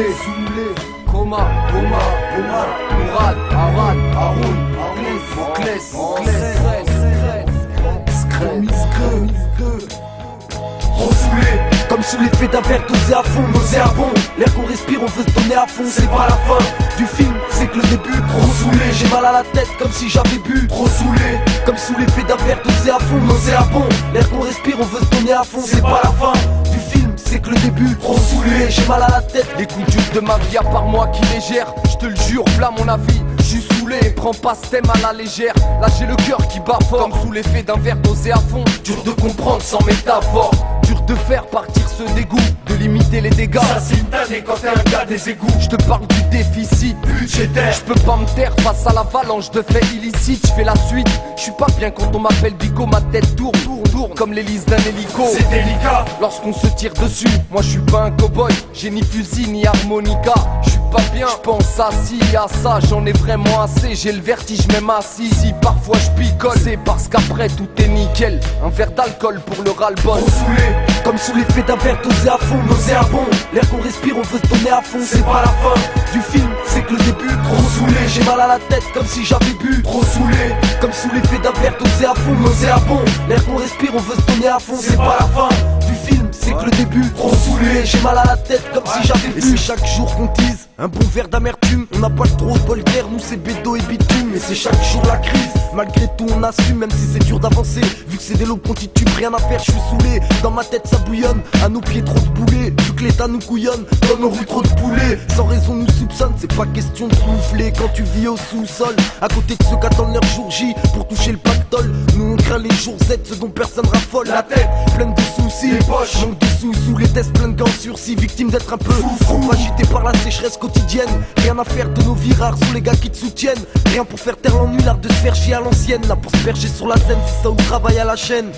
saoulé, Coma, Mourad, Arad, Haroun, Mokles, Trop saoulé, comme sous l'effet d'un verre dosé à fond, nauséabond. L'air qu'on respire, on veut se donner à fond, c'est pas la fin du film, c'est que le début. Trop saoulé, j'ai mal à la tête comme si j'avais bu. Trop saoulé, comme sous l'effet d'un verre dosé à fond, nauséabond. L'air qu'on respire, on veut se donner à fond, c'est pas la fin du film, c'est que le début. Trop saoulé, j'ai mal à la tête. Les coups durs de ma vie, à part moi qui les gère, je te le jure, v'là mon avis. Je suis saoulé, prends pas ce thème à la légère. Là j'ai le cœur qui bat fort, comme sous l'effet d'un verre dosé à fond. Dur de comprendre sans métaphore, dur de faire partir ce dégoût, de limiter les dégâts. Ça c'est une tannée quand t'es un gars des égouts. Je te parle du déficit budgétaire. Je peux pas me taire face à l'avalanche de faits illicites. Je fais la suite, je suis pas bien quand on m'appelle Bico. Ma tête tourne comme l'hélice d'un hélico. C'est délicat lorsqu'on se tire dessus. Moi je suis pas un cowboy, j'ai ni fusil ni harmonica. Je suis pas bien, je pense à ci, à ça. J'en ai vraiment assez, j'ai le vertige même assis. Si parfois je picole, c'est parce qu'après tout est nickel. Un verre d'alcool pour le ras-le-bol. Trop saoulé, comme sous l'effet d'un verre dosé à fond, nauséabond. L'air qu'on respire, on veut se donner à fond, c'est pas la fin du film, c'est que le début. Trop saoulé, j'ai mal à la tête comme si j'avais bu. Trop saoulé, comme sous l'effet d'un verre dosé à fond, nauséabond. L'air qu'on respire, on veut se donner à fond, c'est pas la fin du film, c'est que le début. Trop saoulé, j'ai mal à la tête comme si j'avais bu. Et c'est chaque jour qu'on tease un bon verre d'amertume. On n'a pas trop de bol d'air, nous c'est bédo et bitume. Et c'est chaque jour la crise, malgré tout on assume. Même si c'est dur d'avancer, vu que c'est des lobes qu'on titube. Rien à faire, je suis saoulé, dans ma tête ça bouillonne. À nos pieds trop de boulets, vu que l'état nous couillonne. Dans nos rues trop de poulets, sans raison nous soupçonne. C'est pas question de souffler quand tu vis au sous-sol, à côté de ceux qui attendent leur jour J pour toucher le pactole. Nous on craint les jours Z, ceux dont personne raffole. La tête pleine de soucis, les poches manque de sous les tests pleins de gants sursis. Victime d'être un peu fou, agité par la sécheresse quotidienne. Rien à faire de nos vies rares, sous les gars qui te soutiennent. Rien pour faire taire l'ennui, l'art de se faire chier à l'ancienne. Là pour se percher sur la scène, c'est ça où travaille à la chaîne.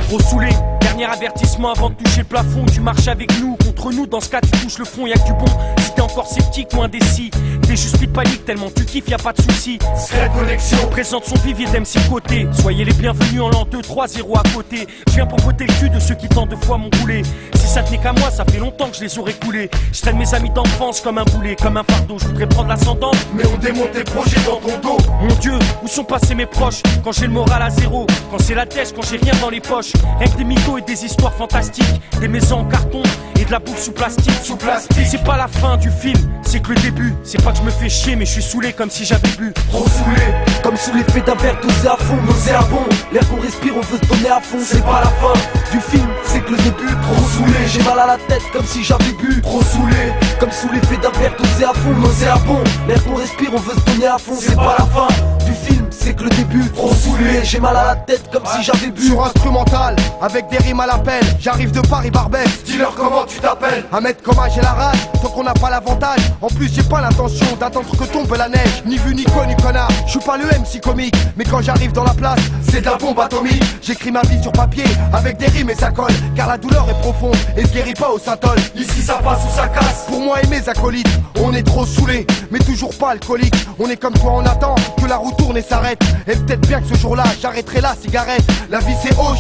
Trop saoulé, dernier avertissement avant de toucher le plafond. Tu marches avec nous, contre nous, dans ce cas tu touches le fond, y'a que du bon. Si t'es encore sceptique ou indécis, t'es juste pris de panique tellement tu kiffes, y'a pas de soucis. Secret connexion Présente son vivier d'MC côté. Soyez les bienvenus en l'an 2, 3, 0 à côté. Je viens pour botter le cul de ceux qui tant de fois m'ont roulé. Si ça tenait qu'à moi, ça fait longtemps que je les aurais coulés. Je traîne mes amis d'enfance comme un boulet, comme un fardeau. Je voudrais prendre l'ascendant, mais on démonte tes projets dans ton dos. Mon Dieu, où sont passés mes proches quand j'ai le moral à zéro, quand c'est la dèche, quand j'ai rien dans les poches. Rien que des mythos et des histoires fantastiques, des maisons en carton et de la bouffe sous plastique. C'est pas la fin du film, c'est que le début. C'est pas que je me fais chier, mais je suis saoulé comme si j'avais bu. Trop saoulé, comme sous l'effet d'un verre dosé à fond, nauséabond. L'air qu'on respire, on veut se donner à fond, c'est pas la fin du film, c'est que le début. Trop saoulé, j'ai mal à la tête comme si j'avais bu. Trop saoulé, comme sous l'effet d'un verre dosé à fond, nauséabond. L'air qu'on respire, on veut se donner à fond, c'est pas la fin du film, c'est que le début. Trop saoulé, j'ai mal à la tête comme si j'avais bu. Sur instrumental, avec des rimes à l'appel. J'arrive de Paris Barbès. Dis-leur comment tu t'appelles. Un mètre comme j'ai la rage, tant qu'on n'a pas l'avantage. En plus j'ai pas l'intention d'attendre que tombe la neige. Ni vu ni connu connard, je suis pas le MC comique. Mais quand j'arrive dans la place, c'est de la bombe atomique. J'écris ma vie sur papier, avec des rimes et ça colle. Car la douleur est profonde et se guérit pas au Saint-Ol. Ici ça passe ou ça casse. Pour moi et mes acolytes, on est trop saoulés, mais toujours pas alcoolique. On est comme toi, on attend que la roue tourne et s'arrête. Et peut-être bien que ce jour-là, j'arrêterai la cigarette. La vie c'est hoche,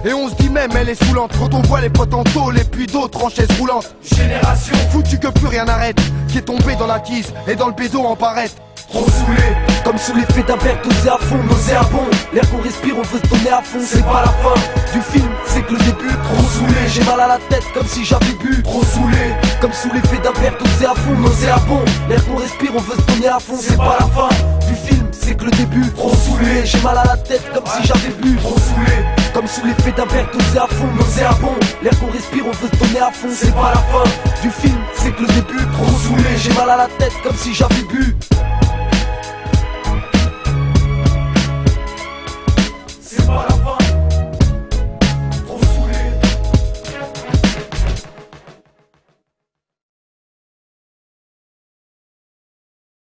et on se dit même elle est saoulante. Quand on voit les potes en tôle et puis d'autres en chaise roulante. Génération foutu que plus rien n'arrête, qui est tombé dans la tise et dans le bédo en barrette. Trop saoulé, comme sous l'effet d'un verre dosé à fond, nauséabond. L'air qu'on respire, on veut se donner à fond, c'est pas la fin du film, c'est que le début. Trop saoulé, j'ai mal à la tête comme si j'avais bu. Trop saoulé, comme sous l'effet d'un verre dosé à fond, nauséabond. L'air qu'on respire, on veut se donner à fond, c'est pas la fin du film, c'est que le début. Trop saoulé, j'ai mal à la tête comme si j'avais bu. Trop saoulé, comme sous l'effet d'un verre dosé à fond, nauséabond. L'air qu'on respire, on veut se donner à fond, c'est pas la fin du film, c'est que le début. Trop saoulé, j'ai mal à la tête comme si j'avais bu.